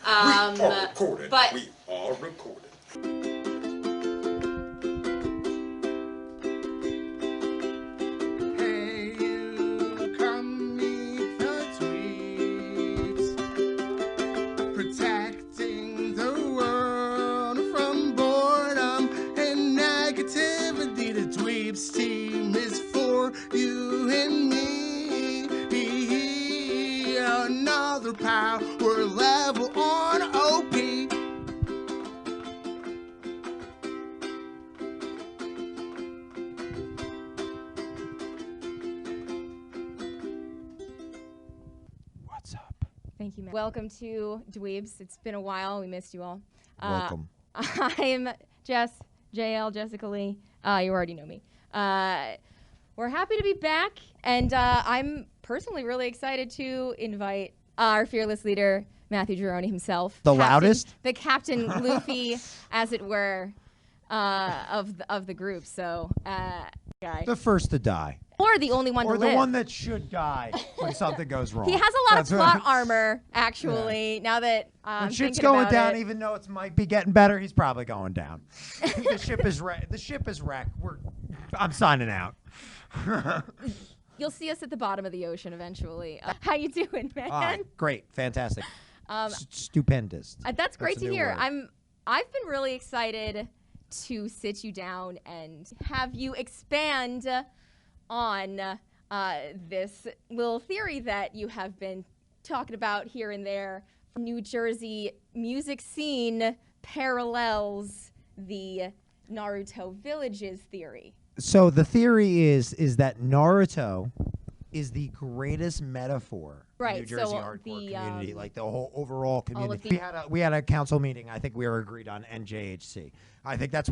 We are recorded. But We are recorded. Hey, you come meet the dweebs, protecting the world from boredom and negativity. The dWEEBz team is for you and me. Another power level on OP. What's up? thank you, Matt. Welcome to dWEEBz. It's been a while. We missed you all. Welcome. I'm Jess, JL, Jessica Lee. You already know me. We're happy to be back, and I'm personally really excited to invite our fearless leader, Matthew Gironi himself. The loudest? The Captain Luffy, as it were, of the group. So, guy. The first to die. Or the only one Or to the live. one that should die when something goes wrong. He has a lot That's of what- plot armor, actually, now that I'm When shit's thinking going about down, it. even though it might be getting better, he's probably going down. The ship is wrecked. I'm signing out. You'll see us at the bottom of the ocean eventually. How you doing, man? All right, great, fantastic, stupendous. That's great a to new hear. word. I've been really excited to sit you down and have you expand on this little theory that you have been talking about here and there. New Jersey music scene parallels the Naruto villages theory. So the theory is that Naruto is the greatest metaphor Right, in New Jersey so hardcore the, community, like the whole overall community. the- We had a council meeting. I think we were agreed on NJHC. I think that's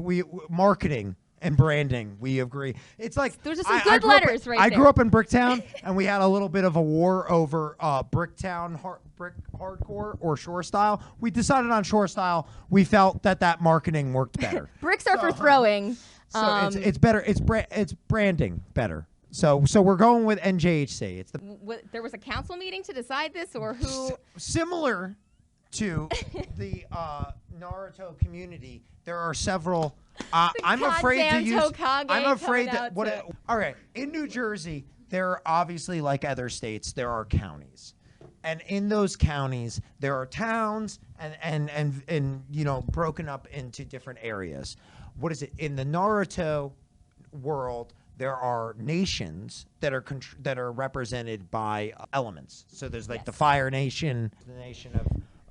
marketing and branding. We agree. It's like Those are some I good grew up letters right I there. grew up in Bricktown, and we had a little bit of a war over Bricktown brick hardcore or shore style. We decided on shore style. We felt that marketing worked better. Bricks are for throwing. So it's better. It's branding better. So we're going with NJHC. It's the There was a council meeting to decide this, or who? similar to the Naruto community. There are several. I'm afraid to goddamn use. Tokage I'm afraid coming that out what. to- All right, in New Jersey, there are obviously, like other states, there are counties. And in those counties, there are towns and broken up into different areas. What is it? In the Naruto world, there are nations that are represented by elements. So there's like the Fire Nation, the nation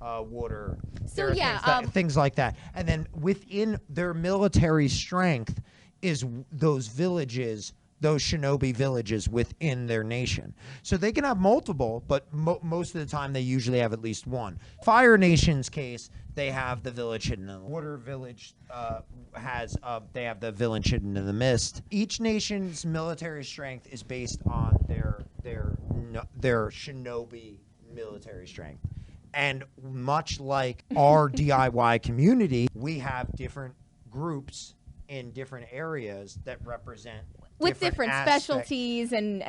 of water. So there are yeah, things like that. And then within their military strength is those villages, those shinobi villages within their nation. So they can have multiple, but most of the time they usually have at least one. Fire Nation's case, they have the village hidden in the water. Village they have the village hidden in the mist. Each nation's military strength is based on their shinobi military strength. And much like our DIY community, we have different groups in different areas that represent With different aspects. specialties and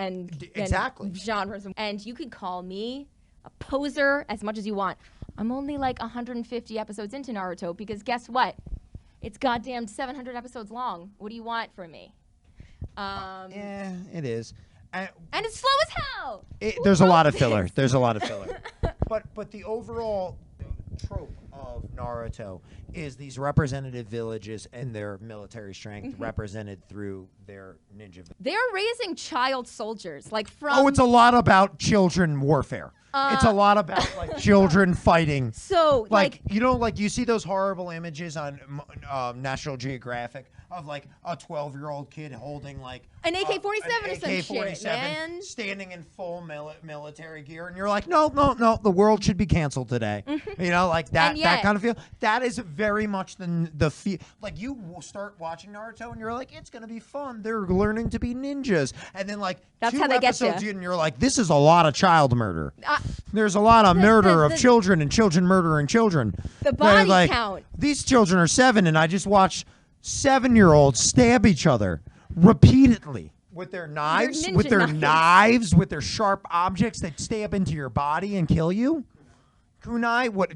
Exactly. genres. And you could call me a poser as much as you want. I'm only like 150 episodes into Naruto because guess what? It's goddamn 700 episodes long. What do you want from me? Yeah, it is. And it's slow as hell. There's a lot of filler. There's a lot of filler. But the overall trope of Naruto is these representative villages and their military strength represented through their ninja. They're raising child soldiers, like from. It's a lot about children warfare. It's a lot about like children fighting. So Like you see those horrible images on National Geographic of like a 12-year-old kid holding like an AK-47 or some shit, AK-47 man. standing in full military gear, and you're like, no, the world should be canceled today. You know, like that And that yet- kind of feel. That is very much the feel. Like you will start watching Naruto, and you're like, it's gonna be fun. They're learning to be ninjas, and then like That's 2 how they get episodes ya. in, you're like, this is a lot of child murder. There's a lot of murder of children and children murdering children. The They're body like, count. These children are 7, and I just watched 7-year-olds stab each other repeatedly with their knives, ninja knives. with their sharp objects that stab into your body and kill you. Kunai, what?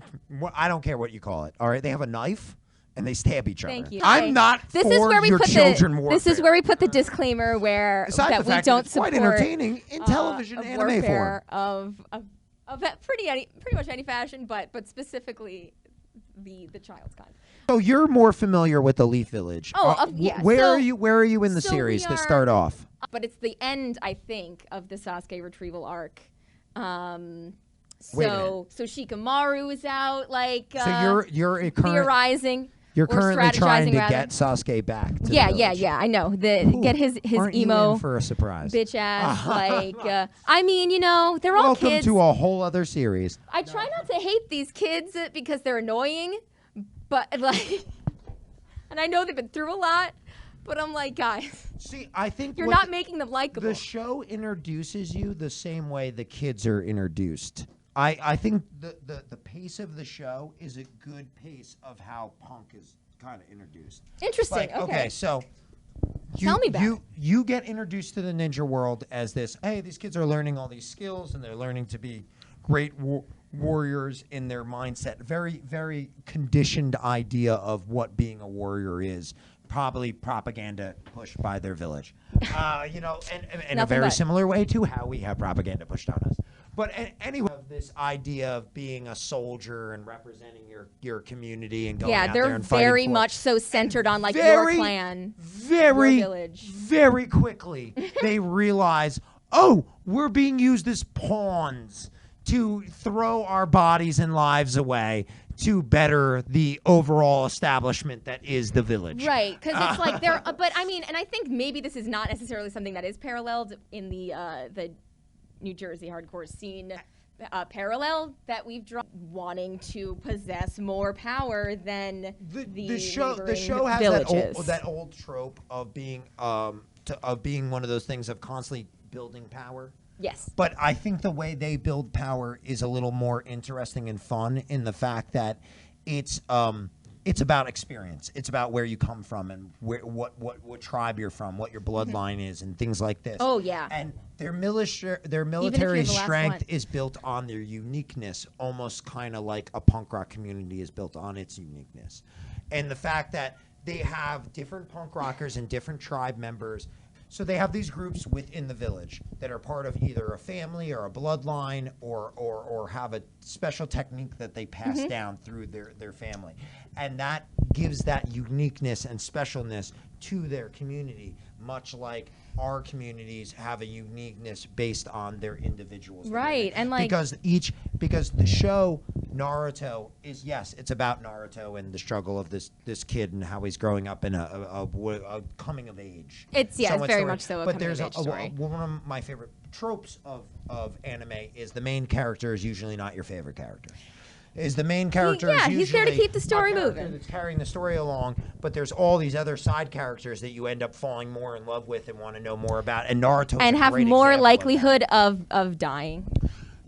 I don't care what you call it. All right, they have a knife and they stab each other. Thank you. I'm not This for is where we your put children warfare. This is where we put the disclaimer where Aside that the we fact don't it's support quite entertaining in television of anime warfare form. of pretty much any fashion, but specifically the child's kind. So you're more familiar with the Leaf Village. Oh, yeah. Where So- are you? Where are you in the so series we to are- start off? But it's the end, I think, of the Sasuke retrieval arc. Wait a minute. So Shikamaru is out, like So you're a current, theorizing. you're or currently trying to strategizing, get Sasuke back. To Yeah, the yeah, village. yeah. I know. Ooh, Get his aren't you emo in for a surprise? bitch ass. Like, I mean, you know, they're all Welcome kids. to a whole other series. I try not to hate these kids because they're annoying, but like, and I know they've been through a lot, but I'm like, guys, See, I think you're what not making them likable. the show introduces you the same way the kids are introduced. I think the pace of the show is a good pace of how Punk is kind of introduced. Interesting. Like, okay. so Tell me about it. you get introduced to the ninja world as this, hey, these kids are learning all these skills and they're learning to be great warriors in their mindset. Very, very conditioned idea of what being a warrior is. Probably propaganda pushed by their village. You know, and in a Nothing very but. similar way to how we have propaganda pushed on us. But anyway, this idea of being a soldier and representing your community and going Yeah, out there they're and fighting very for it. much so centered on like your Very, clan, very, your village. very quickly they realize, oh, we're being used as pawns to throw our bodies and lives away to better the overall establishment that is the village. Right, because it's like they're. But I mean, and I think maybe this is not necessarily something that is paralleled in the New Jersey hardcore scene. Parallel that we've drawn, wanting to possess more power than The show neighboring has villages. that old trope of being of being one of those things of constantly building power. Yes. But I think the way they build power is a little more interesting and fun in the fact that it's about experience. It's about where you come from and what tribe you're from, what your bloodline is, and things like this. Oh, yeah. And their military you're the last strength one. is built on their uniqueness, almost kind of like a punk rock community is built on its uniqueness. And the fact that they have different punk rockers and different tribe members. So they have these groups within the village that are part of either a family or a bloodline or have a special technique that they pass down through their family. And that gives that uniqueness and specialness to their community, much like our communities have a uniqueness based on their individuals. Right, and like because the show Naruto is, yes, it's about Naruto and the struggle of this kid and how he's growing up in a coming of age. It's somewhat very story. much so a But coming there's of age story. one of my favorite tropes of anime is the main character is usually not your favorite character. Is the main character is he's there to usually keep the story a character moving. that's carrying the story along, but there's all these other side characters that you end up falling more in love with and want to know more about. And Naruto and have more likelihood of dying.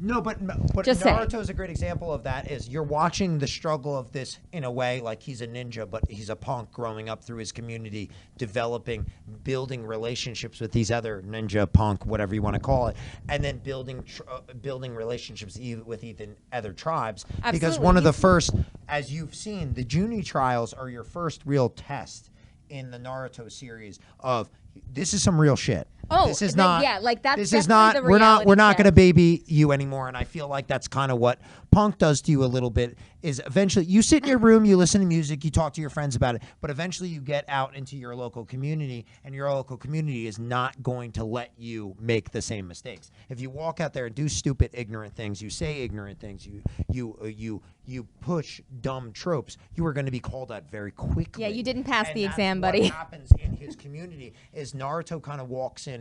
No, but Just saying. Naruto's a great example of that. Is you're watching the struggle of this in a way, like he's a ninja, but he's a punk growing up through his community, developing, building relationships with these other ninja, punk, whatever you want to call it, and then building relationships with even other tribes. Because Absolutely. one of the first, as you've seen, the Junin trials are your first real test in the Naruto series of this is some real shit. Oh, this is then, not. yeah, like that's This is definitely not. the We're not. We're not reality going to check. baby you anymore. And I feel like that's kind of what Punk does to you a little bit. Is eventually you sit in your room, you listen to music, you talk to your friends about it, but eventually you get out into your local community, and your local community is not going to let you make the same mistakes. If you walk out there and do stupid, ignorant things, you say ignorant things, you push dumb tropes, you are going to be called out very quickly. Yeah, you didn't pass And the that's exam, what buddy. happens in his community is Naruto kind of walks in.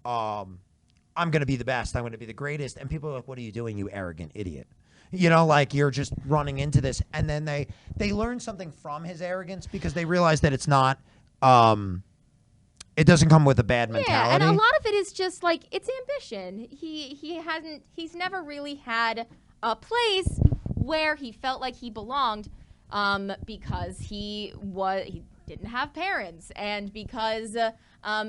I'm going to be the best. I'm going to be the greatest. And people are like, what are you doing, you arrogant idiot? You know, like you're just running into this. And then they learn something from his arrogance because they realize that it's not, it doesn't come with a bad mentality. Yeah, and a lot of it is just like it's ambition. He's never really had a place where he felt like he belonged, because he didn't have parents, and because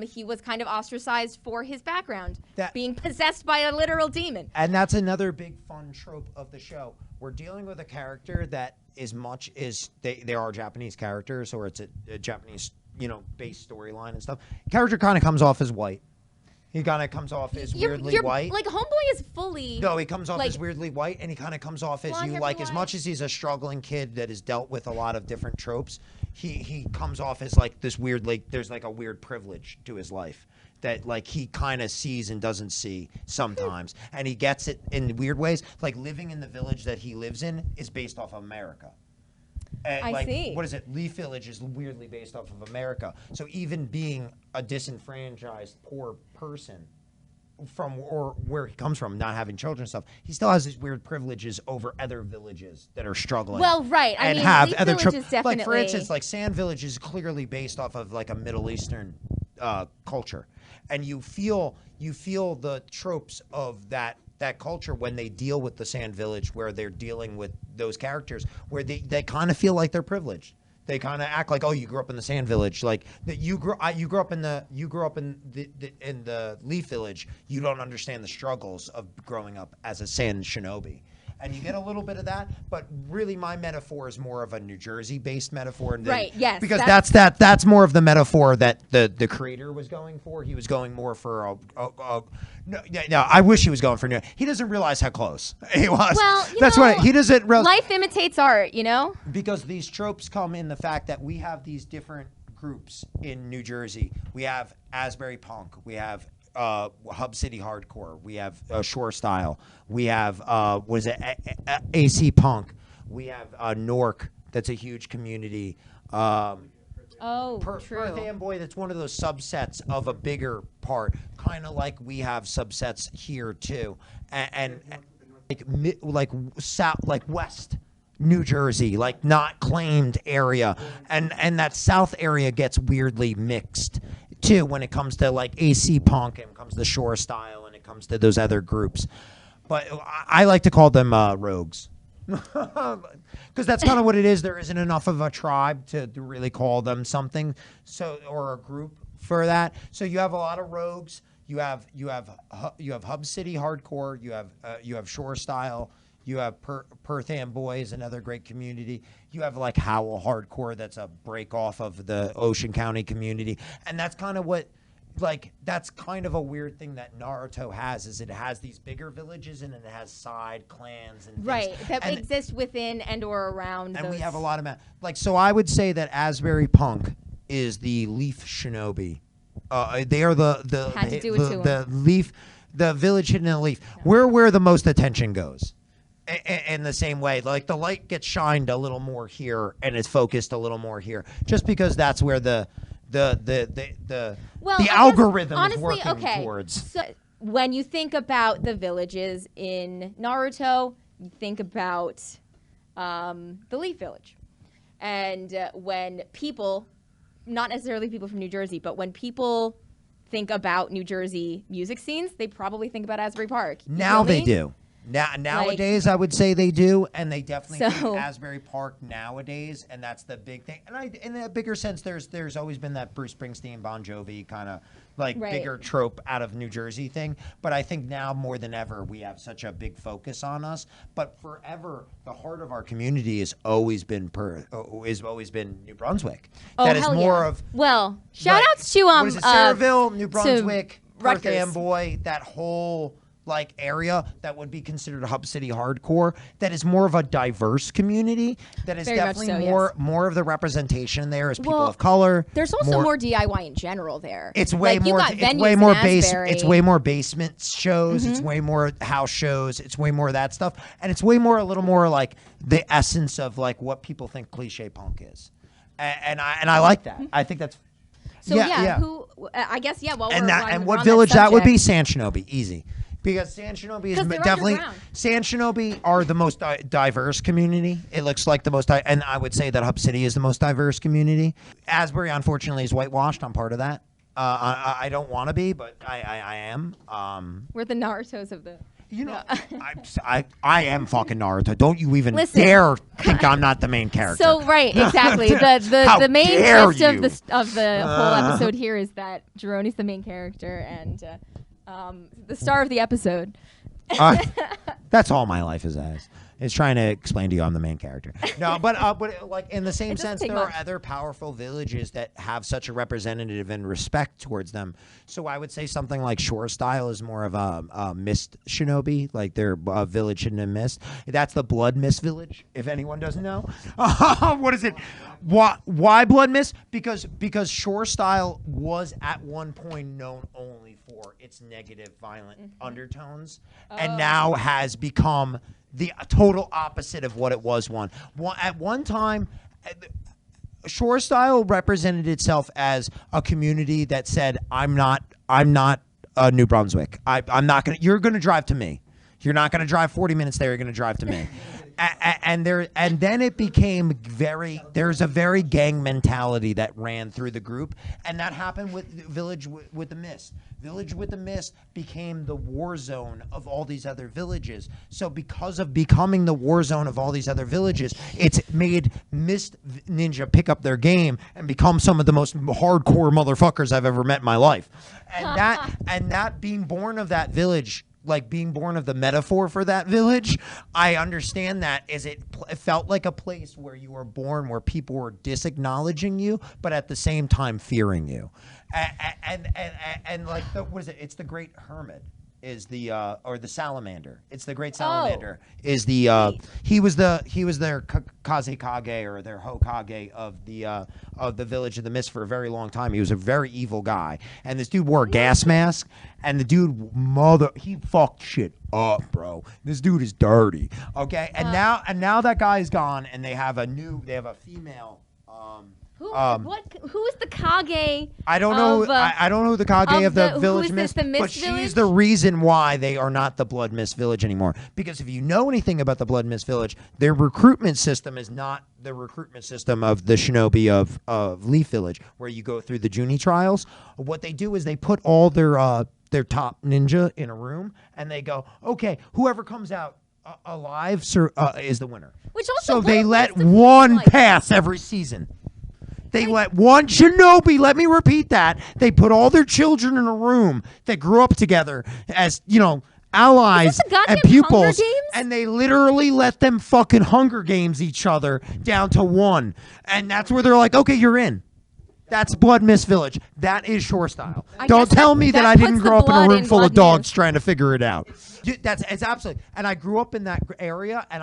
he was kind of ostracized for his background, That- being possessed by a literal demon. And that's another big fun trope of the show. We're dealing with a character that as much as they are Japanese characters, or it's a Japanese, based storyline and stuff. Character kind of comes off as white. He kind of comes off as weirdly white. Like, Homeboy is fully... No, he comes off like, as weirdly white, and he kind of comes off as blonde, you like. As everyone. much as he's a struggling kid that has dealt with a lot of different tropes, he comes off as like this weird, like there's like a weird privilege to his life that like he kind of sees and doesn't see sometimes, and he gets it in weird ways. Like living in the village that he lives in is based off of America. And I see. What is it? Leaf Village is weirdly based off of America. So even being a disenfranchised poor person from or where he comes from, not having children and stuff, he still has these weird privileges over other villages that are struggling. Well, right. I and mean, have Leaf other Village is like for definitely- instance, like Sand Village is clearly based off of like a Middle Eastern culture, and you feel the tropes of that culture when they deal with the Sand Village, where they're dealing with those characters, where they kind of feel like they're privileged. They kind of act like, oh, you grew up in the Sand Village, like that you grew up in the Leaf Village. You don't understand the struggles of growing up as a Sand Shinobi. And you get a little bit of that, but really my metaphor is more of a New Jersey-based metaphor. Right, yes, Because that's more of the metaphor that the creator was going for. He was going more for no, I wish he was going for New. He doesn't realize how close he was. Well, that's what he doesn't realize. Life imitates art, Because these tropes come in the fact that we have these different groups in New Jersey. We have Asbury Punk. We have Hub City Hardcore. We have Shore Style. We have AC Punk. We have Nork. That's a huge community. True. Fanboy, that's one of those subsets of a bigger part, kind of like we have subsets here too, and like south, like West New Jersey, like not claimed area, and that South area gets weirdly mixed too when it comes to like AC Punk and it comes to Shore Style and it comes to those other groups. But I like to call them rogues. Because that's kind of what it is. There isn't enough of a tribe to really call them something, or a group for that. So you have a lot of rogues. You have Hub City Hardcore. You have Shore Style. You have Perth Boys, another great community. You have like Howell Hardcore. That's a break off of the Ocean County community, and that's kind of what. Like that's kind of a weird thing that Naruto has, is it has these bigger villages and then it has side clans and things. Right, that exist within and or around. And we have a lot of so I would say that Asbury Punk is the Leaf Shinobi. They are the Leaf, the village hidden in the leaf. We're where the most attention goes. In the same way, like the light gets shined a little more here and it's focused a little more here, just because that's where the algorithm honestly, is working okay. towards. So when you think about the villages in Naruto, you think about the Leaf Village. And when people, not necessarily people from New Jersey, but when people think about New Jersey music scenes, they probably think about Asbury Park. Now they do. Nowadays, I would say they do, and they definitely think Asbury Park nowadays, and that's the big thing. And in a bigger sense, there's always been that Bruce Springsteen, Bon Jovi kind of bigger trope out of New Jersey thing. But I think now more than ever, we have such a big focus on us. But forever, the heart of our community has always been New Brunswick. Oh, that is hell more yeah. of shout outs to what is it, Saraville, New Brunswick, Perth Rutgers. Amboy, that whole area that would be considered Hub City Hardcore, that is more of a diverse community, that is Very much definitely so, more of the representation there is people of color. There's also more DIY in general there. It's way more it's way more basement shows, it's way more house shows, it's way more of that stuff, and it's way more a little more like the essence of like what people think cliche punk is. And I like that. I think that's who I guess well, and what village that would be? Sand Shinobi, easy. Because Sand Shinobi is definitely Sand Shinobi are the most diverse community. It looks like the most, and I would say that Hub City is the most diverse community. Asbury, unfortunately, is whitewashed. I'm part of that. I don't want to be, but I am. We're the Narutos of the. You know, I am fucking Naruto. Don't you even Listen. dare think I'm not the main character. So right, exactly. How The main dare gist of you. the whole episode here is that Jironi's the main character and the star of the episode. That's all my life is as. Is trying to explain to you I'm the main character. No, but like in the same sense, there are other powerful villages that have such a representative and respect towards them. So I would say something like Shore Style is more of a mist shinobi, like their village in the mist. That's the Blood Mist village, if anyone doesn't know. What is it? Why Blood Mist? Because Shore Style was at one point known only for its negative, violent undertones, and now has become the total opposite of what it was at one time. Shore Style represented itself as a community that said, I'm not New Brunswick. I'm not gonna. You're gonna drive to me. You're not gonna drive 40 minutes there. You're gonna drive to me. And then it became there's a very gang mentality that ran through the group, and that happened with Village with the Mist. Village with the Mist became the war zone of all these other villages. So because of becoming the war zone of all these other villages, it's made Mist Ninja pick up their game and become some of the most hardcore motherfuckers I've ever met in my life. And that being born of that village, like being born of the metaphor for that village, I understand that as it felt like a place where you were born, where people were disacknowledging you, but at the same time fearing you. And like what is it? It's the Great Hermit is the or the Salamander. It's the Great Salamander is the he was their Kazekage or their Hokage of the Village of the Mist for a very long time. He was a very evil guy, and this dude wore a gas mask, and the dude he fucked shit up, bro. This dude is dirty. Okay, and now that guy's gone, and they have a female. Who is the Kage? I don't know. I don't know who the Kage of the Village Mist, but she's the reason why they are not the Blood Mist Village anymore. Because if you know anything about the Blood Mist Village, their recruitment system is not the recruitment system of the Shinobi of Leaf Village, where you go through the Junie trials. What they do is they put all their top ninja in a room, and they go, okay, whoever comes out alive is the winner. Which also, so they let one pass every season. They let one shinobi, let me repeat that. They put all their children in a room that grew up together as, allies and pupils. And they literally let them fucking Hunger Games each other down to one. And that's where they're like, okay, you're in. That's Blood Mist Village. That is Shore Style. Don't tell me that I didn't grow up in a room full of dogs trying to figure it out. It's absolutely. And I grew up in that area, and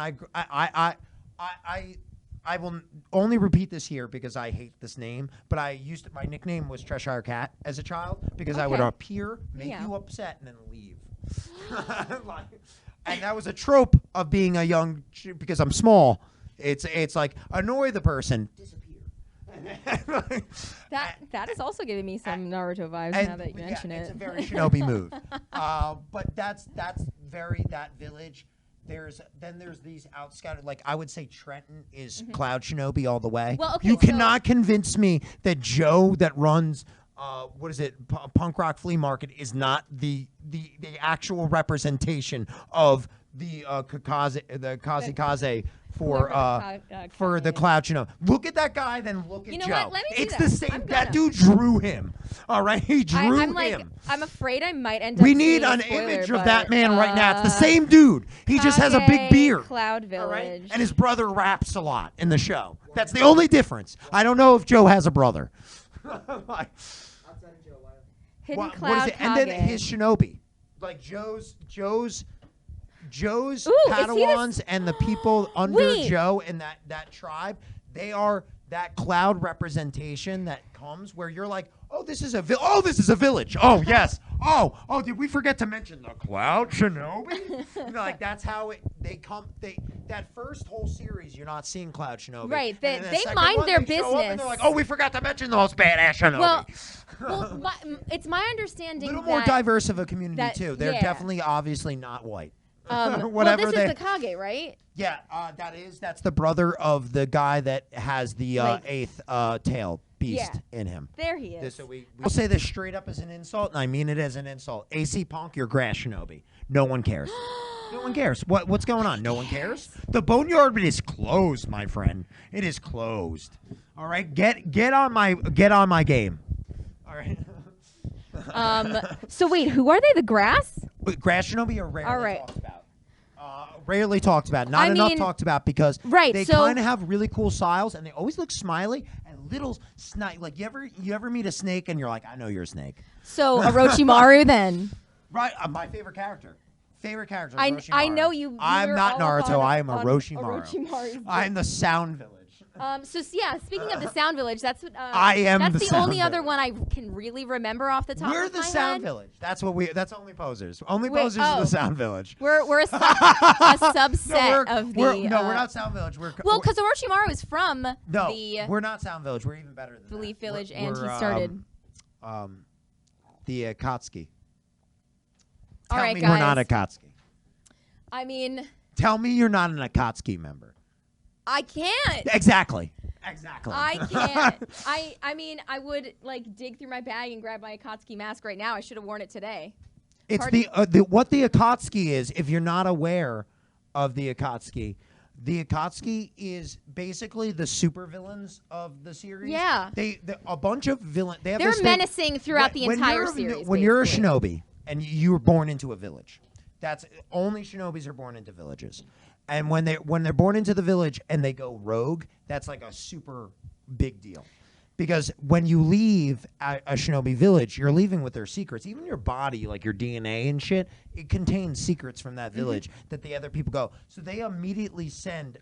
I will only repeat this here because I hate this name, but my nickname was Cheshire Cat as a child because I would appear, make you upset, and then leave. And that was a trope of being a young, because I'm small. It's like annoy the person, disappear. that is also giving me some Naruto vibes now that you mention it. It's a very Shinobi move. But that's very that village. There's these outscattered, like I would say Trenton is Cloud Shinobi all the way. Well, okay, you cannot convince me that Joe that runs Punk Rock Flea Market is not the actual representation of the Kazekaze for the Cloud Shinobi. Look at that guy, then look at Joe. What? Let me it's the same. That dude drew him. All right, he drew him. I'm afraid I might end up. We need an image of that man right now. It's the same dude. He just has a big beard. Cloud Village. All right? And his brother raps a lot in the show. That's the only difference. I don't know if Joe has a brother. Hidden Cloud what is it? And then his Shinobi, like Joe's Padawans and the people under Joe in that tribe, they are that cloud representation that comes where you're like, oh, this is a village. Oh, yes. Oh, did we forget to mention the Cloud Shinobi? Like that's how that first whole series, you're not seeing Cloud Shinobi. Right. They mind their business. And they're like, oh, we forgot to mention the most badass Shinobi. Well, it's my understanding a little more diverse of a community too. They're definitely obviously not white. Well, this is the Kage, right? Yeah, that's the brother of the guy that has the eighth tail beast in him. There he is. So we'll say this straight up as an insult, and I mean it as an insult. AC Punk, you're Grass Shinobi. No one cares. No one cares. What's going on? No one cares. The boneyard is closed, my friend. It is closed. All right, get on my game. All right. So wait, who are they? The grass? Grass Shinobi are rarely All right. talked about. Rarely talked about. Not enough talked about because they kind of have really cool styles and they always look smiley and little snide. Like you ever meet a snake and you're like, I know you're a snake. So Orochimaru then. Right, my favorite character. I know you. I'm not Naruto. I am Orochimaru. Orochimaru's I'm the Sound Village. So yeah, speaking of the Sound Village, that's what I am. That's the the Sound only Village. other one I can really remember off the top We're of my the Sound head. Village. That's what that's only posers. Only Wait, posers are the Sound Village. We're a subset of the. We're not Sound Village. Well, because Orochimaru is from we're not Sound Village. We're even better than the Leaf Village, we're, and he started the Akatsuki. All Tell right, me guys. we're not Akatsuki. I mean, tell me you're not an Akatsuki member. I can't. Exactly. I can't. I mean, I would like dig through my bag and grab my Akatsuki mask right now. I should have worn it today. It's what the Akatsuki is. If you're not aware of the Akatsuki is basically the supervillains of the series. Yeah. A bunch of villains. They're menacing throughout the entire series. When you're a shinobi and you were born into a village, that's only shinobis are born into villages. And when they're born into the village and they go rogue, that's like a super big deal. Because when you leave a shinobi village, you're leaving with their secrets. Even your body, like your DNA and shit, it contains secrets from that village that the other people go. So they immediately send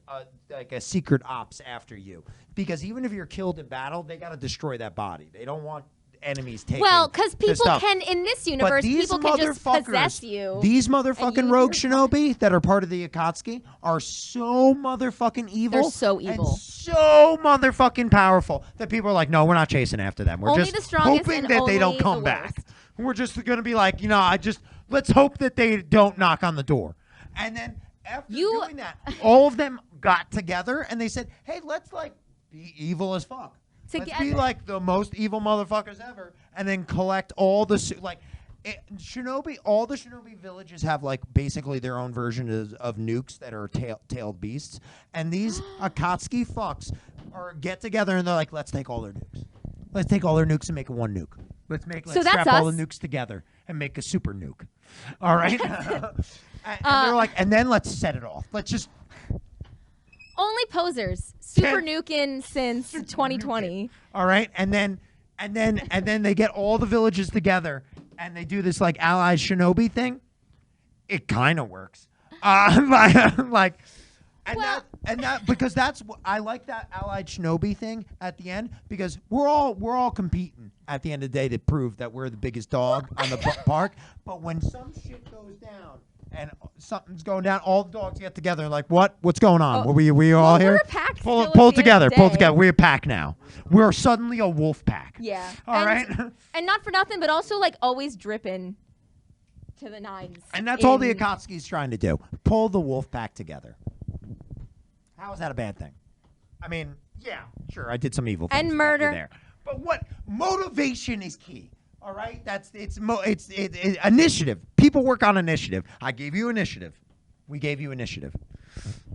a secret ops after you. Because even if you're killed in battle, they got to destroy that body. They don't want enemies taking because people can, in this universe, people can just possess you. These motherfucking rogue shinobi that are part of the Akatsuki are so motherfucking evil. They're so evil. And so motherfucking powerful that people are like, no, we're not chasing after them. We're only just the strongest hoping and that they don't only come the back. worst. We're just going to be like, let's hope that they don't knock on the door. And then after doing that, all of them got together and they said, hey, let's be evil as fuck. Let's be like the most evil motherfuckers ever, and then collect all the shinobi. All the shinobi villages have basically their own version of nukes that are tailed beasts, and these Akatsuki fucks get together and they're like, let's take all their nukes. Let's take all their nukes and make one nuke. Let's strap all the nukes together and make a super nuke. All right, and they're like, and then let's set it off. Let's just. Only posers. Super nuking since 2020. All right, and then they get all the villages together and they do this allied shinobi thing. It kind of works. Because that's what I like, that allied shinobi thing at the end, because we're all competing at the end of the day to prove that we're the biggest dog on the park. But when some shit goes down and something's going down, all the dogs get together and like, what's going on? We all here? We're a pack. Pull together. We're a pack now. We're suddenly a wolf pack. Yeah. All right. And not for nothing, but also always dripping to the nines. And that's all the Akatsuki's trying to do. Pull the wolf pack together. How is that a bad thing? I mean, yeah, sure, I did some evil things. And murder. There. But motivation is key. All right, it's initiative. People work on initiative. I gave you initiative. We gave you initiative.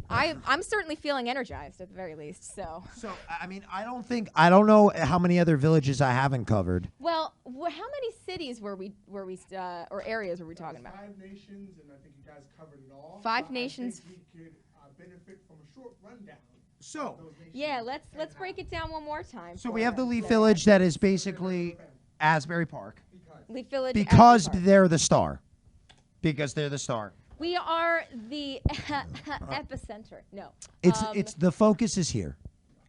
I'm certainly feeling energized at the very least. So I mean, I don't know how many other villages I haven't covered. Well, how many cities or areas were we talking about? 5 nations, and I think you guys covered it all. 5 nations. I think we could benefit from a short rundown. So yeah, let's break it down one more time. So we have the Leaf Village that is basically Asbury Park. Leaf Village. Because Asbury Park. they're the star. Because they're the star. We are the epicenter. No. It's the focus is here.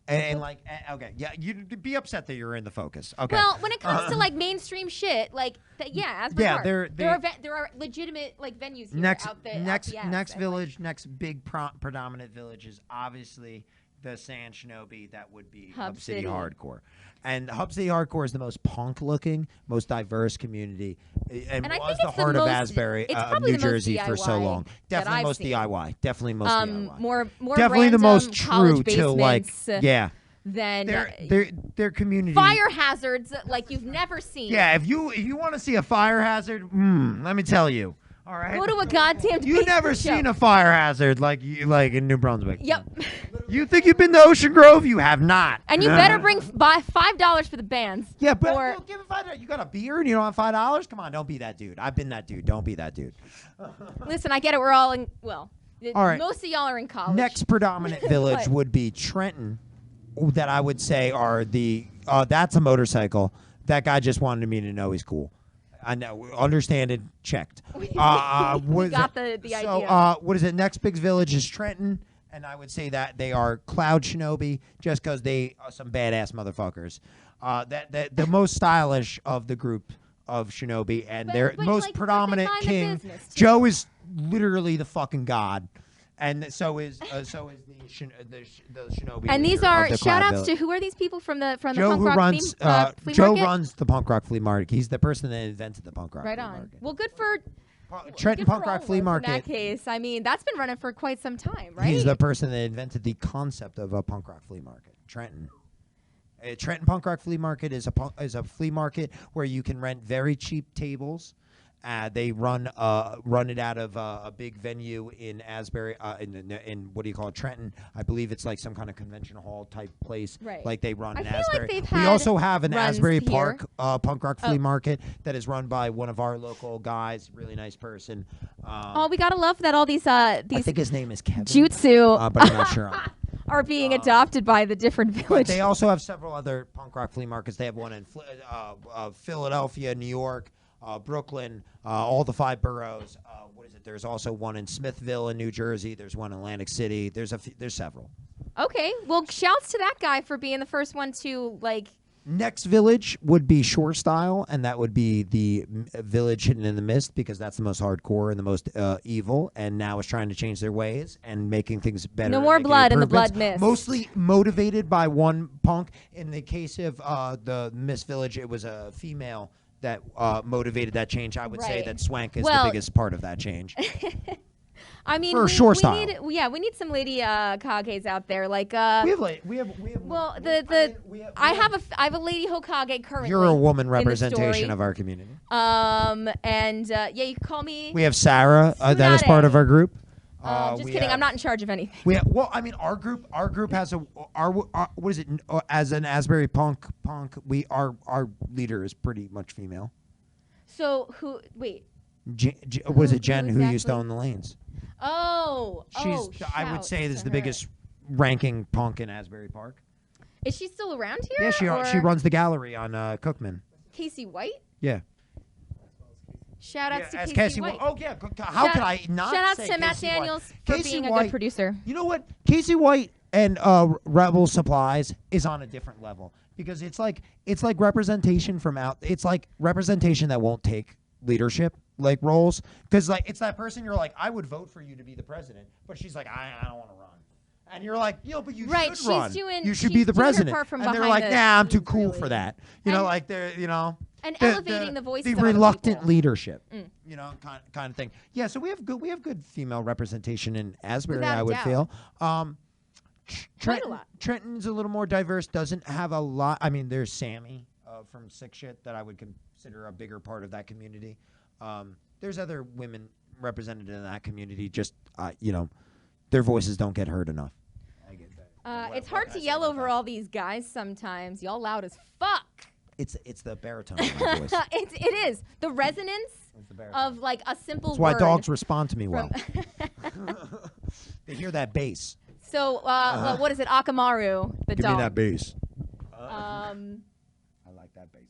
And okay, yeah, you'd be upset that you're in the focus. Okay. Well, when it comes to mainstream shit, Asbury Park. There are legitimate venues here next village, next big predominant village is obviously the Sand Shinobi. That would be Hub City Hardcore. And Hub City Hardcore is the most punk-looking, most diverse community, and was the heart of Asbury, of New Jersey for so long. Definitely most DIY. Definitely most DIY. More definitely the most true to yeah. Then their community. Fire hazards like you've never seen. Yeah, if you want to see a fire hazard, let me tell you. All right. Go to a goddamn. You never seen a fire hazard like in New Brunswick. Yep. You think you've been to Ocean Grove? You have not. And you better bring $5 for the bands. Yeah, but or, well, give it $5. You got a beer and you don't have $5? Come on, don't be that dude. I've been that dude. Don't be that dude. Listen, I get it. We're all in. Well, all right. Most of y'all are in college. Next predominant village What? would be Trenton, that I would say are the. That's a motorcycle. That guy just wanted me to know he's cool. I know. Understand it. Checked. We What is got it? the So, idea. what is it? Next big village is Trenton, and I would say that they are Cloud Shinobi, just because they are some badass motherfuckers. That the most stylish of the group of Shinobi, and their but, most like, predominant they mind the king. business, too. Joe is literally the fucking god, and so is the Shinobi. And these leader of are the shout Cloud outs to who are these people from the Joe, punk who rock runs flea Joe market? runs the punk rock flea market. He's the person that invented the punk rock Right flea on. market. Well, good for Trenton good for Punk all Rock of Flea us Market. In that case, I mean, that's been running for quite some time, right? He's the person that invented the concept of a punk rock flea market. Trenton. Trenton Punk Rock Flea Market is a flea market where you can rent very cheap tables. They run it out of a big venue in Asbury, in what do you call it, Trenton? I believe it's like some kind of convention hall type place. Right. Like they run I in feel like Asbury. they've We had also have an runs Asbury here. Park punk rock flea market that is run by one of our local guys. Really nice person. Oh, we gotta love that all these I think his name is Kevin. jutsu But I'm not sure. are being adopted by the different But villages. they also have several other punk rock flea markets. They have one in Philadelphia, New York, Brooklyn, all the 5 boroughs. What is it? There's also one in Smithville in New Jersey. There's one in Atlantic City. There's several. Okay, well, shouts to that guy for being the first one to like. Next village would be Shore Style, and that would be the village hidden in the mist, because that's the most hardcore and the most evil, and now is trying to change their ways and making things better. No and more making blood in the improvements. blood mist. Mostly motivated by one punk. In the case of the Mist Village, it was a female that motivated that change. I would say Right. that Swank is Well- the biggest part of that change. I mean, For we, Shore we Style. need we need some lady Kages out there. Like we have. well, I have a lady Hokage currently. You're a woman in the representation story. of our community. And yeah, you can call me. We have Sarah that is part of our group. Just we kidding. have- I'm not in charge of anything. Well, I mean, our group has our what is it? As an Asbury punk, our leader is pretty much female. So who? Wait. Was Who- it Jen who who used to exactly? own the lanes? Oh. She's I would shouts say this is to the her. biggest ranking punk in Asbury Park. Is she still around here? Yeah, she or runs the gallery on Cookman. Casey White. Yeah. Shout outs as to Casey White. Oh yeah. How Shout- could I not? Shout outs say to Matt Casey White? Daniels for Casey being a White- good producer. You know what? Casey White and Rebel Supplies is on a different level, because it's like representation from out. It's like representation that won't take leadership like roles, because like it's that person you're like, I would vote for you to be the president, but she's like, I don't want to run. And you're like, but you Right, should she's run. doing- You should she's be the doing her president. part from And they're behind like, the nah, I'm too scenes, cool really. for that. And- Like they're And elevating the voices the of other reluctant people. leadership, kind of thing. Yeah, so we have good female representation in Asbury. Without I a would doubt. feel. Quite a lot. Trenton's a little more diverse. Doesn't have a lot. I mean, there's Sammy from Sick Shit that I would consider a bigger part of that community. There's other women represented in that community. Just their voices don't get heard enough. I get that. It's hard to yell over all these guys sometimes. Y'all loud as fuck. It's the baritone in my voice. It is the resonance It's the baritone. of like a simple That's why word. dogs respond to me from- well. They hear that bass. So what is it? Akamaru, the Give dog. me that bass. Um, I like that bass.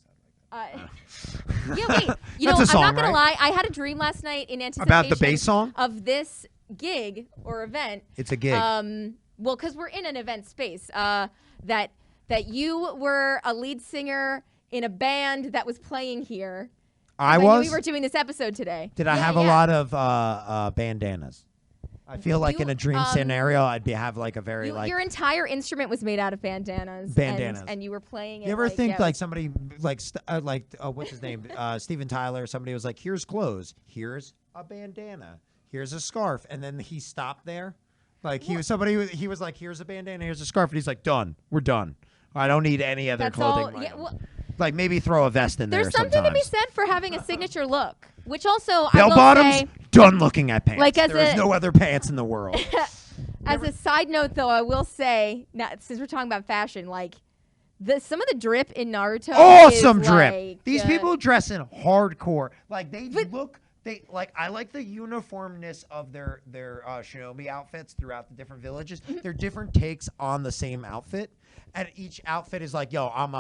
yeah, wait. You That's know, a song, I'm not gonna right? lie. I had a dream last night in anticipation About the bass song? of this gig or event. It's a gig. Well, because we're in an event space. That you were a lead singer in a band that was playing here. I knew was. we were doing this episode today. Did I Yeah, have a lot of bandanas? I feel like You, in a dream scenario, I'd have like a very like. Your entire instrument was made out of bandanas. Bandanas. And you were playing it. You ever like, think yeah, like somebody like what's his name? Steven Tyler. Somebody was like, "Here's clothes. Here's a bandana. Here's a scarf," and then he stopped there. Like he was like, "Here's a bandana. Here's a scarf," and he's like, "Done. We're done. I don't need any other That's clothing." all. Yeah, well, like maybe throw a vest in there there's something to be sometimes. said for having a signature look, which also Bell I will bottoms, say, done looking at pants. Like, as There is a- no other pants in the world. As a side note, though, I will say, now, since we're talking about fashion, like some of the drip in Naruto, Awesome is drip. like, These people dress in hardcore. Like they look. They like. I like the uniformness of their shinobi outfits throughout the different villages. They're different takes on the same outfit, and each outfit is like, "Yo, I'm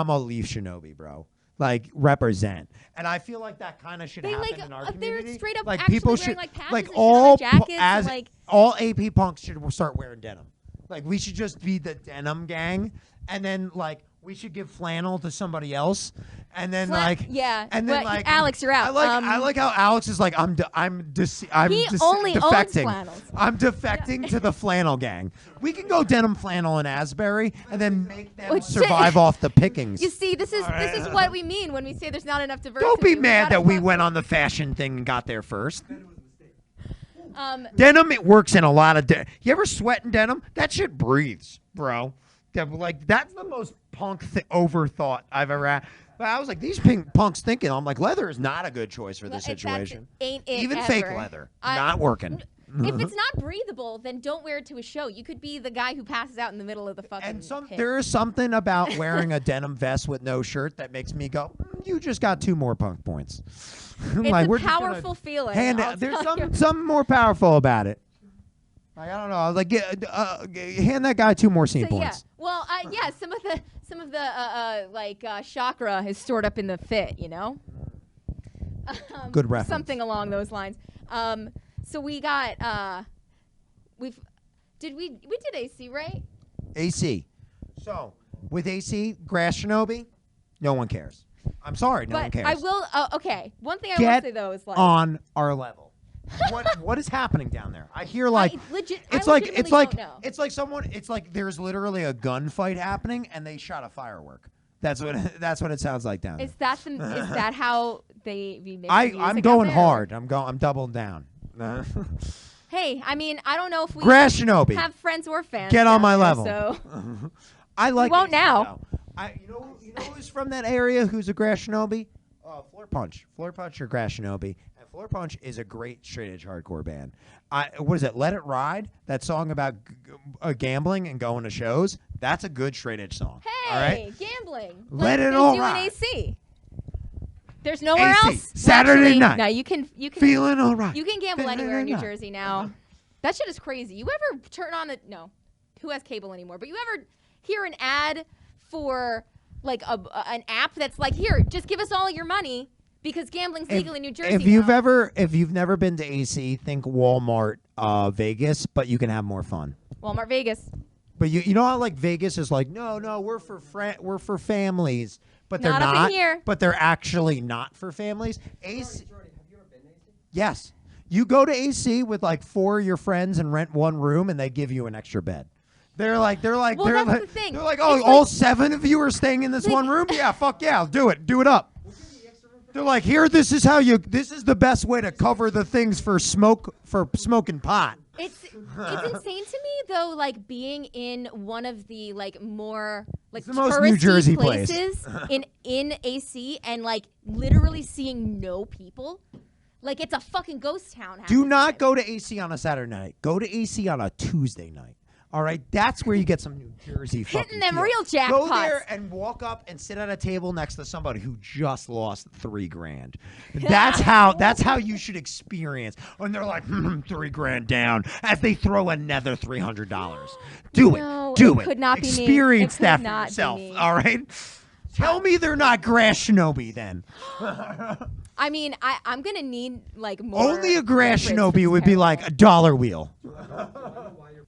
a leaf shinobi, bro." Like represent, and I feel like that kind of should happen in our community. They're straight up like actually people wearing should like patches like and shit on all their jackets as and, like, all AP punks should start wearing denim. Like we should just be the denim gang, and then like we should give flannel to somebody else, and then yeah. and then but like Alex, you're out. I like how Alex is like I'm He only owns defecting. flannels. I'm defecting to the flannel gang. We can go denim flannel in Asbury, and then make them survive off the pickings. You see, this is what we mean when we say there's not enough diversity. Don't be We mad gotta that we fuck- went on the fashion thing and got there first. Denim Denim, it works in a lot of. You ever sweat in denim? That shit breathes, bro. Like that's the most punk overthought I've ever had. But I was like, these punks thinking. I'm like, leather is not a good choice for this situation. Ain't it Even ever. fake leather, not working. If it's not breathable, then don't wear it to a show. You could be the guy who passes out in the middle of the fucking And pit. there is something about wearing a denim vest with no shirt that makes me go, you just got 2 more punk points. It's like, a we're just gonna powerful feeling. There's tell you. something more powerful about it. Like I don't know. I was like, hand that guy 2 more scene So, yeah. points. Well, yeah. Some of the chakra is stored up in the fit. You know. Good reference. Something along those lines. So we got we did AC, right? AC. So with AC, Grass Shinobi, no one cares. I'm sorry, no one But cares. I will. Okay. One thing I will Get say though is like on our level. What is happening down there? I hear like I it's legitimately don't know. it's like someone it's like there's literally a gunfight happening and they shot a firework. That's what it sounds like down there. Is that how they make I'm music out going there? hard. I'm doubling down. Hey, I mean, I don't know if we Grass Shinobi. have friends or fans. Get on down my there, level. So I like won't AC, now. though. You know who's from that area who's a Grass Shinobi? Floor Punch. Floor Punch or Grass Shinobi. And Floor Punch is a great straight edge hardcore band. What is it? Let It Ride? That song about gambling and going to shows? That's a good straight edge song. hey, all right? gambling. Let Like it they all do in ride. AC. There's nowhere AC, else. Saturday Actually, night. No, you can Feeling all right. you can gamble Feeling anywhere in New all right. Jersey now. That shit is crazy. You ever turn on who has cable anymore? But you ever hear an ad for like an app that's like, here, just give us all your money because gambling's legal in New Jersey. If you've never been to AC, think Walmart Vegas, but you can have more fun. Walmart Vegas. But you know how like Vegas is like, no, we're for families, but they're Not up in not. here. But they're actually not for families. AC. Yes, you go to AC with like 4 of your friends and rent 1 room, and they give you an extra bed. They're like, Well, that's the thing. they're like, It's oh, like- all 7 of you are staying in this one room. Yeah, fuck yeah, I'll do it up. They're like, here, this is the best way to cover the things for smoking pot. It's insane to me though, like being in one of the like more like It's the most New touristy Jersey place. places in AC and like literally seeing no people. Like it's a fucking ghost town. half Do the not time. go to AC on a Saturday night. Go to AC on a Tuesday night. All right, that's where you get some New Jersey fucking Hitting them feel. real Go jackpots. there and walk up and sit at a table next to somebody who just lost $3,000. That's how you should experience. When they're like $3,000 down as they throw another $300. Do No, it. Do it it. could not be me. Experience It could that for not be yourself. me. All right. Tell me they're not Grass Shinobi then. I mean, I'm gonna need like more. Only a Grass reference Shinobi for would this be like a dollar wheel.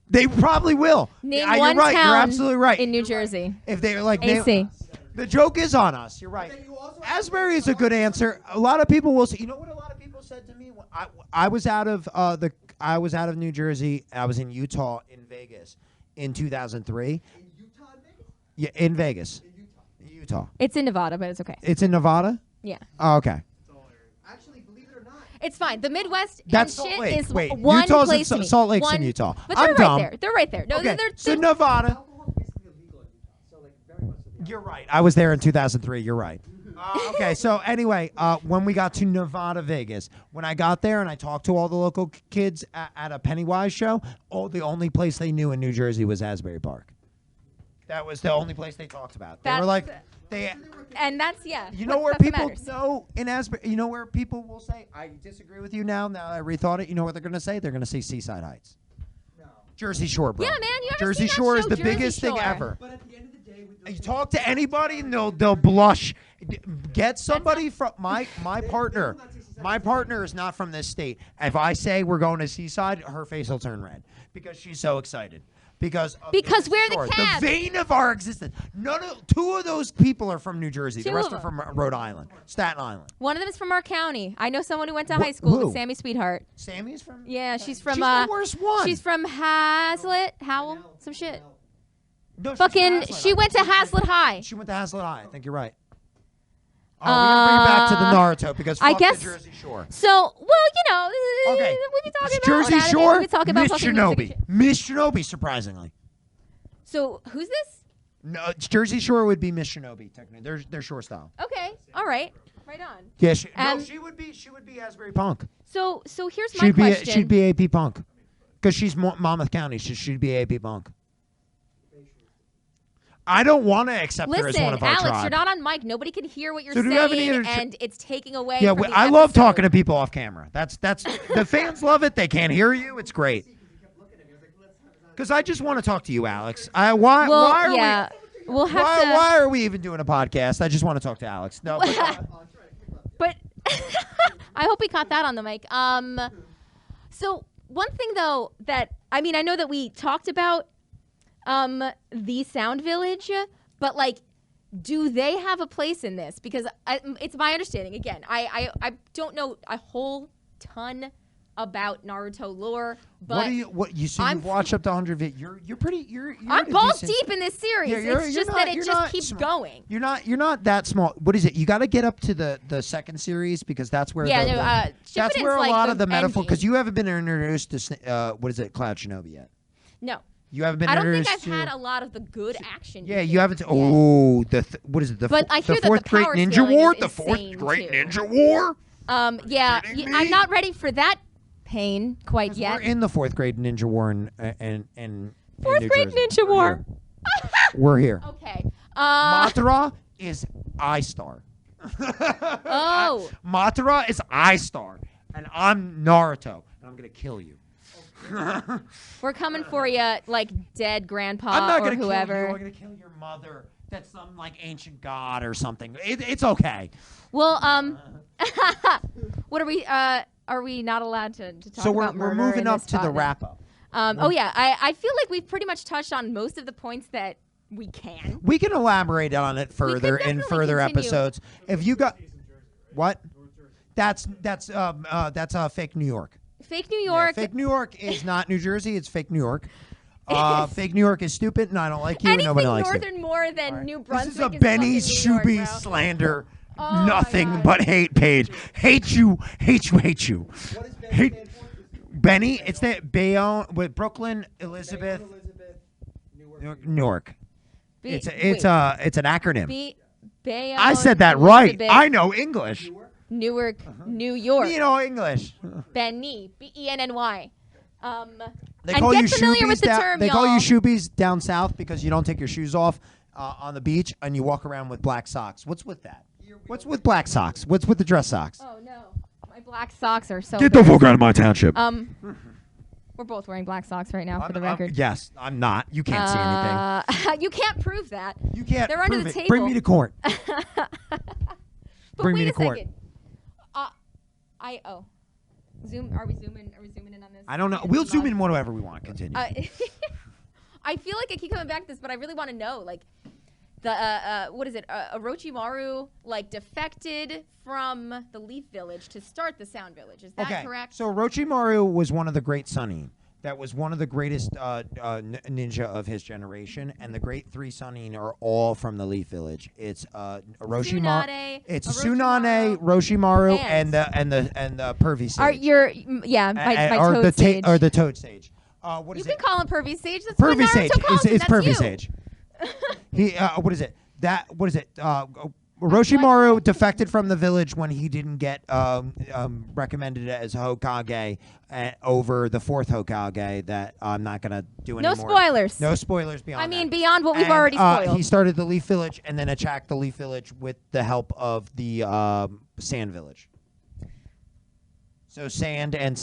They probably will. Name You're one right. town You're absolutely right. in New Jersey. If they're like AC. the joke is on us. You're right. Asbury is a good answer. A lot of people will say. You know what? A lot of people said to me when I was out of New Jersey. I was in Utah in Vegas in 2003. In Utah and Vegas? Yeah, in Vegas. In Utah. Utah. It's in Nevada, but it's okay. It's in Nevada. Yeah, Oh, okay. Actually, believe it or not, it's fine. The Midwest That's and Salt shit Lake. is Wait, one Utah's place in to me. Salt Lake's in One- Utah. But I'm they're dumb. right there. They're right there. No, Okay. they're So Nevada. alcohol is basically illegal in Utah. So, like, very much so. You're right. I was there in 2003. You're right. Okay, so anyway, when we got to Nevada, Vegas, when I got there and I talked to all the local kids at a Pennywise show, the only place they knew in New Jersey was Asbury Park. That was the only place they talked about. They were like, and that's You know where people know in Asbury? You know where people will say, "I disagree with you now." Now I rethought it. You know what they're going to say? They're going to say Seaside Heights. No. Jersey Shore, bro. Yeah, man. You ever Jersey seen Shore that is show, the Jersey biggest thing Shore? ever. But at the end of the day, You talk to anybody and they'll blush. Get somebody from my partner. My partner is not from this state. If I say we're going to Seaside, her face will turn red because she's so excited. Because we're the cab. The vein of our existence. Two of those people are from New Jersey. The Two rest of are from Rhode Island, Staten Island. One of them is from our county. I know someone who went to high school who? with Sammy Sweetheart. Sammy's from. Yeah, she's from. She's the worst one. She's from Howell, some shit. No, she's Fucking, from Hazlitt. she went to Hazlitt High. She went to Hazlitt High. I think you're right. Oh, we're gonna bring it back to the Naruto because I fuck guess the Jersey Shore. So, well, you know, Okay. we've been talking about Jersey anime, Shore, we've been talking about Miss fucking music and Shinobi. shit. Miss Shinobi, surprisingly. So, who's this? No, Jersey Shore would be Miss Shinobi. Technically, they're shore style. Okay, all right, right on. Yeah, Um, she would be Asbury Punk. So here's my question. She'd be AP Punk, because she's Monmouth County. She'd be AP Punk. I don't want to accept her as Listen, one of our Alex, tribe. you're not on mic. Nobody can hear what you're So do we have any saying, other and it's taking away. Yeah, from the I love episode. talking to people off camera. That's the fans love it. They can't hear you. It's great. Because I just want to talk to you, Alex. Why are we'll have to. why are we even doing a podcast? I just want to talk to Alex. No, But I hope we caught that on the mic. So one thing though that I know that we talked about the Sound Village, but like, do they have a place in this? Because it's my understanding. Again, I don't know a whole ton about Naruto lore, but you've watched up to 100 videos. You're pretty. You're I'm in a balls decent- deep in this series. Yeah, It's just that it you're just not keeps small. going. You're not that small. What is it? You got to get up to the second series because that's where that's Shippuden's where a like lot the of the metaphor. ending. Because you haven't been introduced to what is it, Cloud Shinobi yet? No. You haven't been I don't introduced think I've to. had a lot of the good action. Yeah, you haven't. Oh, what is it? But I hear that the fourth Great power Ninja scaling War. is The fourth insane, Great too. Ninja War. Yeah, kidding I'm me? not ready for that pain quite yet. We're in the fourth Great Ninja War in Fourth New Great Jersey. Ninja War. We're here. Okay. Mothra is I-Star. Oh. Mothra is I-Star, and I'm Naruto, and I'm gonna kill you. We're coming for you, like dead grandpa I'm not or gonna whoever. kill you. I'm gonna kill your mother. That's some like ancient god or something. It's okay. Well, what are we? Are we not allowed to talk So about we're murder moving in up this to the podcast? wrap up. Oh yeah, I feel like we've pretty much touched on most of the points that we can. We can elaborate on it further in definitely further continue. episodes. If you got what? That's fake New York. Fake New York. Yeah, fake New York is not New Jersey. It's fake New York. Fake New York is stupid, and I don't like you, and Anything nobody likes northern it. more than New Brunswick. This is a fucking Benny New York, Shooby bro. slander. Oh my Nothing God. but hate page. Hate you. Hate. Benny, it's that Bayonne with Brooklyn, Elizabeth, Newark. It's an acronym. Bayonne, I said that right. Elizabeth, I know English. Newark, New York. You know English. Benny, Benny. They and call get you familiar shoobies with the down, term, They call you y'all. shoobies down south because you don't take your shoes off on the beach and you walk around with black socks. What's with that? What's with black socks? What's with the dress socks? Oh no, my black socks are so. Get the big. fuck out of my township. We're both wearing black socks right now, for the I'm- record. yes, I'm not. You can't see anything. You can't prove that. You can't. They're under prove the it. table. Bring me to court. But Bring wait me a to court. second. Zoom. Are we zooming? Are we zooming in on this? I don't know. We'll zoom in whatever we want. Continue. I feel like I keep coming back to this, but I really want to know, like, the what is it? Orochimaru like defected from the Leaf Village to start the Sound Village. Is that correct? So Orochimaru was one of the great Sannin. That was one of the greatest ninja of his generation, and the great three Sannin are all from the Leaf Village. It's Orochimaru, Tsunade, it's Orochimaru, Tsunade, Orochimaru, and and the Pervy Sage. Are your my or Toad the Sage. or the Toad Sage. What You is can it? call him Pervy Sage. That's Pervy what Sage. Naruto calls him. It's That's Pervy you. Sage. He what is it? What is it? Orochimaru defected from the village when he didn't get recommended as Hokage over the fourth Hokage that I'm not going to do No anymore. spoilers. No spoilers beyond I mean, that. beyond what we've And, already spoiled. he started the Leaf Village and then attacked the Leaf Village with the help of the Sand Village. So Sand and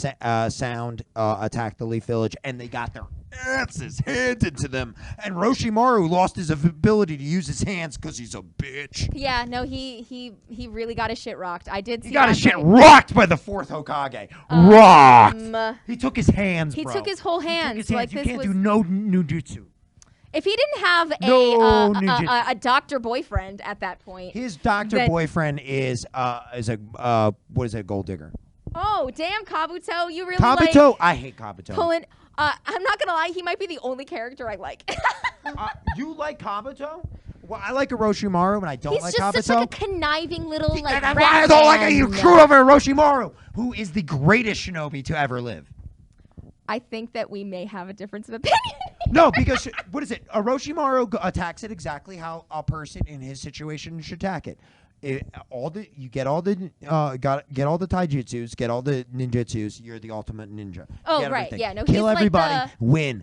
Sound attacked the Leaf Village, and they got their asses handed to them. And Orochimaru lost his ability to use his hands because he's a bitch. Yeah, no, he really got his shit rocked. I did see He got his that shit fight. rocked by the fourth Hokage. Rocked. He took his hands, He bro. took his whole hands. He took his Like, hands. You this can't was- do no ninjutsu. If he didn't have No ninjutsu. a doctor boyfriend at that point. His doctor then- boyfriend is a what is it, gold digger? Oh, damn, Kabuto, you really Kabuto, like I hate Kabuto. pulling. I'm not gonna lie, he might be the only character I like. You like Kabuto? Well, I like Orochimaru, and I don't He's like just Kabuto. such like a conniving little like. and that's rat why I don't like man. you screwed over Orochimaru, who is the greatest shinobi to ever live. I think that we may have a difference of opinion. No, because what is it? Orochimaru attacks it exactly how a person in his situation should attack it. You get all the taijutsus, get all the ninjutsus. You're the ultimate ninja. Oh, Get right, everything. yeah, no, Kill he's like everybody. the- win.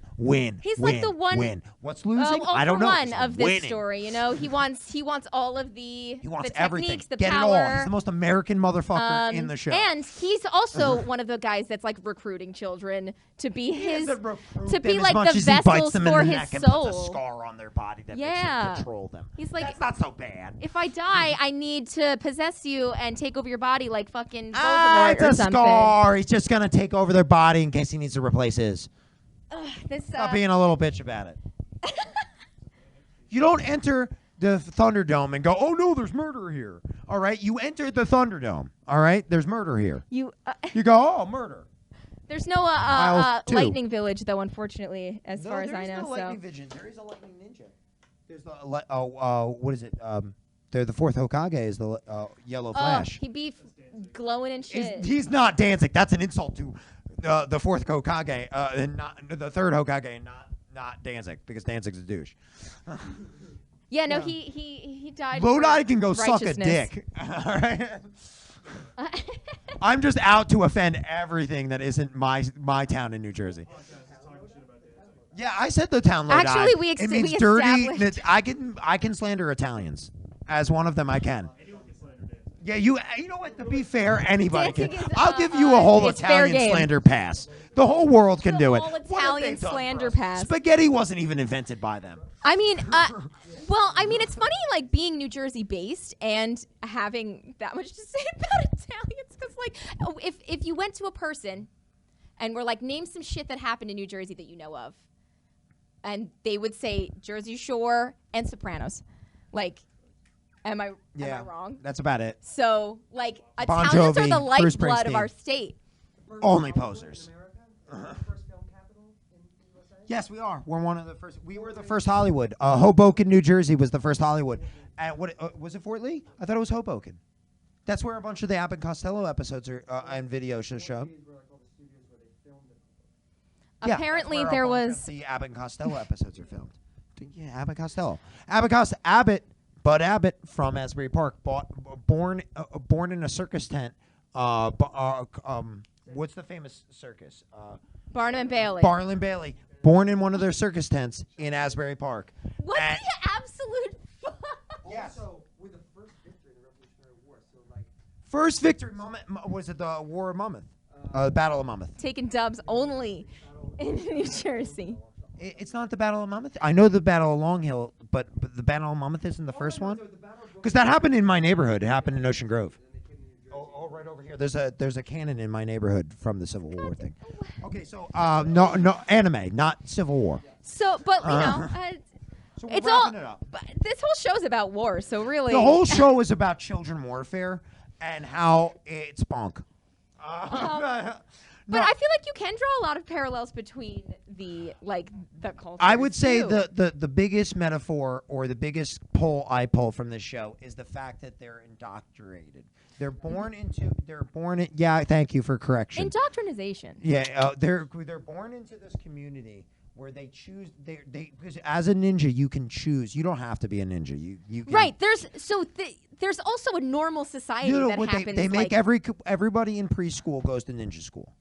He's win, like the one- Win. What's losing? All I don't for know. one It's of this winning. story, you know, he wants all of the He wants the everything. techniques, the Get power. it all. He's the most American motherfucker in the show. And he's also one of the guys that's like recruiting children to be his to recruit to be them like as much the as he bites vessels them in for the his neck and soul. puts a scar on their body that makes Yeah. him control them. He's like, That's not so bad. if I die, I need to possess you and take over your body like fucking Voldemort It's or a something. scar. He's just gonna take over their body in case he needs to replace his. This Stop being a little bitch about it. You don't enter the Thunderdome and go, "Oh no, there's murder here." All right, you enter the Thunderdome. All right, there's murder here. you. You go, "Oh, murder." There's no Miles two. lightning village though, unfortunately, as far as I know. No So lightning vision. There is a lightning ninja. There's the what is it? They're the fourth Hokage is the Yellow Flash. he be glowing and shit. He's not Danzig. That's an insult to the fourth Hokage, and not the third Hokage, and not Danzig, because Danzig's a douche. Yeah, no, he died. Lodi for can go suck a righteousness. dick. All right. I'm just out to offend everything that isn't my town in New Jersey. Yeah, I said the town Lodi. Actually, it means we dirty. established- I can slander Italians. As one of them, I can. Yeah, you know what? To be fair, anybody Dancing can. is, I'll give you a whole it's fair Italian game. slander pass. The whole world can The do it. whole What have Italian they done for slander us? pass. Spaghetti wasn't even invented by them. I mean, it's funny like being New Jersey based and having that much to say about Italians because like if you went to a person and were like, name some shit that happened in New Jersey that you know of, and they would say Jersey Shore and Sopranos, like, am I wrong? That's about it. So like Bon Italians are Jovi, the Bruce lifeblood of Springsteen. our state. Only posers. Yes, we are. We're one of the first. We were the first Hollywood. Hoboken, New Jersey was the first Hollywood. And what was it? Fort Lee? I thought it was Hoboken. That's where a bunch of the Abbott and Costello episodes are and videos show. Yeah, Apparently that's where there a bunch was of the Abbott and Costello episodes are filmed. Yeah, Abbott Costello. Bud Abbott from Asbury Park, born in a circus tent. What's the famous circus? Barnum and Bailey. Barnum and Bailey. Born in one of their circus tents in Asbury Park. What And- the absolute fuck? Yes. Also, with the first victory in the Revolutionary War, so like First victory moment was it the War of Monmouth? Battle of Monmouth. Taking dubs only in New Jersey. It's not the Battle of Monmouth. I know the Battle of Long Hill, but the Battle of Monmouth isn't the first one. Because that happened in my neighborhood. It happened in Ocean Grove. Oh, right over here. There's a cannon in my neighborhood from the Civil War thing. Okay, so no anime, not Civil War. So, but you know, So we're it's all. wrapping it up. But this whole show's about war, so really. The whole show is about children warfare and how it's bunk. But I feel like you can draw a lot of parallels between the culture. I would say the biggest metaphor or the biggest pull I pull from this show is the fact that they're indoctrinated. They're born in. Yeah, thank you for correction. indoctrination. Yeah, they're born into this community where they choose. Because as a ninja, you can choose. You don't have to be a ninja. You can, right. There's also a normal society that happens. They make everybody in preschool goes to ninja school.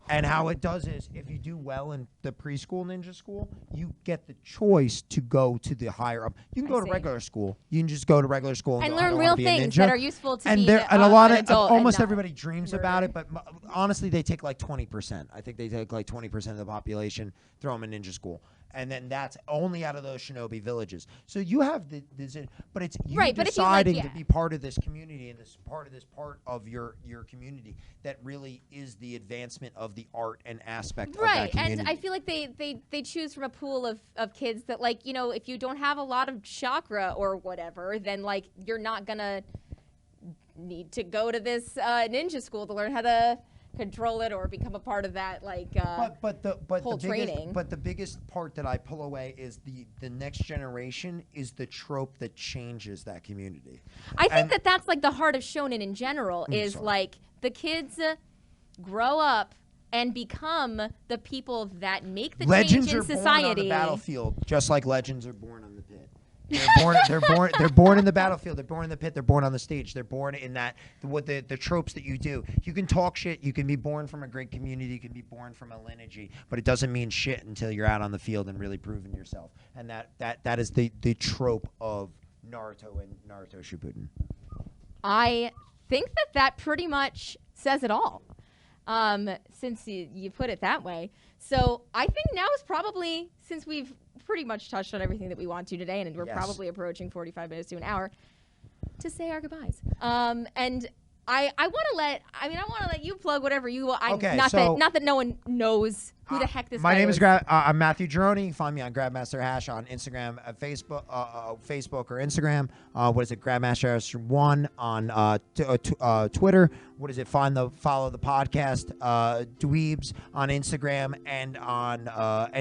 And how it does is, if you do well in the preschool ninja school, you get the choice to go to the higher up. You can go to regular school. You can just go to regular school and learn real things that are useful to be and a lot of almost and everybody dreams about it, but honestly, they take like 20%. I think they take like 20% of the population, throw them in ninja school. And then that's only out of those shinobi villages. So you have this, but it's you deciding to be part of this community and this part of your community that really is the advancement of the art and aspect of that community. And I feel like they choose from a pool of kids that, like, you know, if you don't have a lot of chakra or whatever, then like you're not gonna need to go to this ninja school to learn how to control it or become a part of that, like whole training. But the biggest part that I pull away is the next generation is the trope that changes that community. I think that's like the heart of shonen in general is like the kids grow up and become the people that make the legends change in are society. Born on the battlefield, just like legends are born on the pit. They're born in the battlefield. They're born in the pit. They're born on the stage. They're born in that the tropes that you do. You can talk shit. You can be born from a great community. You can be born from a lineage, but it doesn't mean shit until you're out on the field and really proving yourself. And that is the trope of Naruto and Naruto Shippuden. I think that pretty much says it all, since you put it that way. So I think now is probably, since we've pretty much touched on everything that we want to today, and we're probably approaching 45 minutes to an hour, to say our goodbyes. And I want to let you plug whatever you want. Not that no one knows who the heck this my guy name is. I'm Matthew Gironi. You can find me on GravMasterHash on Instagram, Facebook or Instagram. What is it? GravMasterHash1 on Twitter. What is it? Follow the podcast dWEEBz on Instagram and on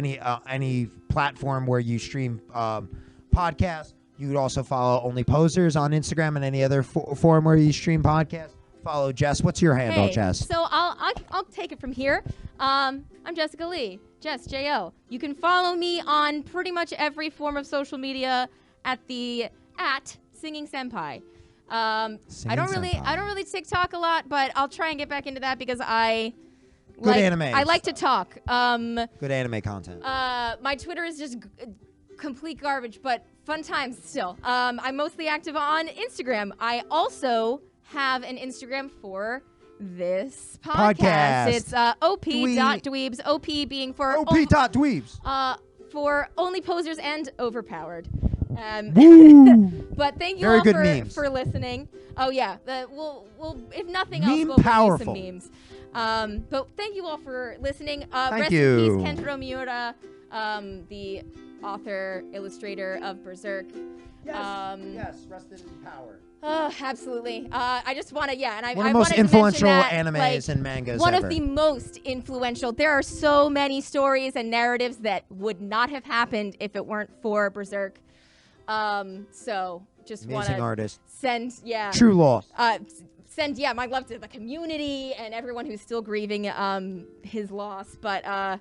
any platform where you stream podcasts. You would also follow Only Posers on Instagram and any other forum where you stream podcasts. Follow Jess. What's your handle, Jess? So I'll take it from here. I'm Jessica Lee, Jess J-O. You can follow me on pretty much every form of social media at Singing Senpai. I don't really TikTok a lot, but I'll try and get back into that because I like to talk. Good anime content. My Twitter is just complete garbage, but fun times still. I'm mostly active on Instagram. I also have an Instagram for this podcast. It's op.dweebs, OP being for op.dweebs. For Only Posers and Overpowered. But thank you Very all good for listening. Oh yeah, we'll if nothing Meme else, we'll powerful. bring you some memes. But thank you all for listening. Thank rest in you. peace, Kentaro Miura, the author, illustrator of Berserk. Yes, rest in power. Absolutely. I just want to, and I one of the most wanted to influential mention that, animes and mangas one ever. of the most influential. There are so many stories and narratives that would not have happened if it weren't for Berserk. So just want amazing to artist. send, True loss. Send my love to the community and everyone who's still grieving his loss. But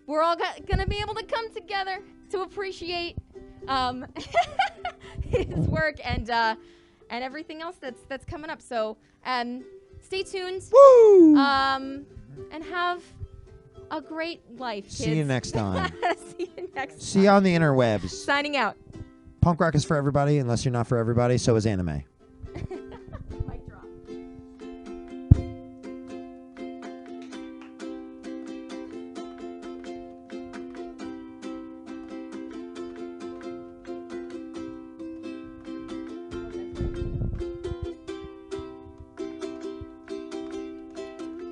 we're all gonna be able to come together to appreciate his work and everything else that's coming up. So stay tuned. Woo! And have a great life, kids. See you next time. See you next time. See you on the interwebs. Signing out. Punk rock is for everybody, unless you're not for everybody. So is anime. Mic drop.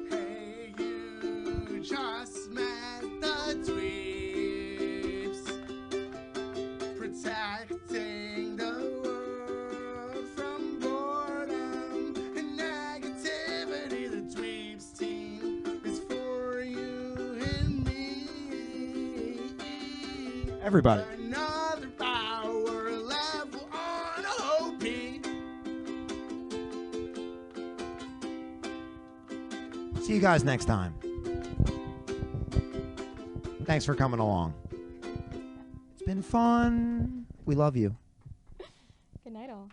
Hey, you just met the dweebs, protecting the world from boredom and negativity. The dWEEBz team is for you and me. Everybody. Another power level on OP. See you guys next time. Thanks for coming along. It's been fun. We love you. Good night, all.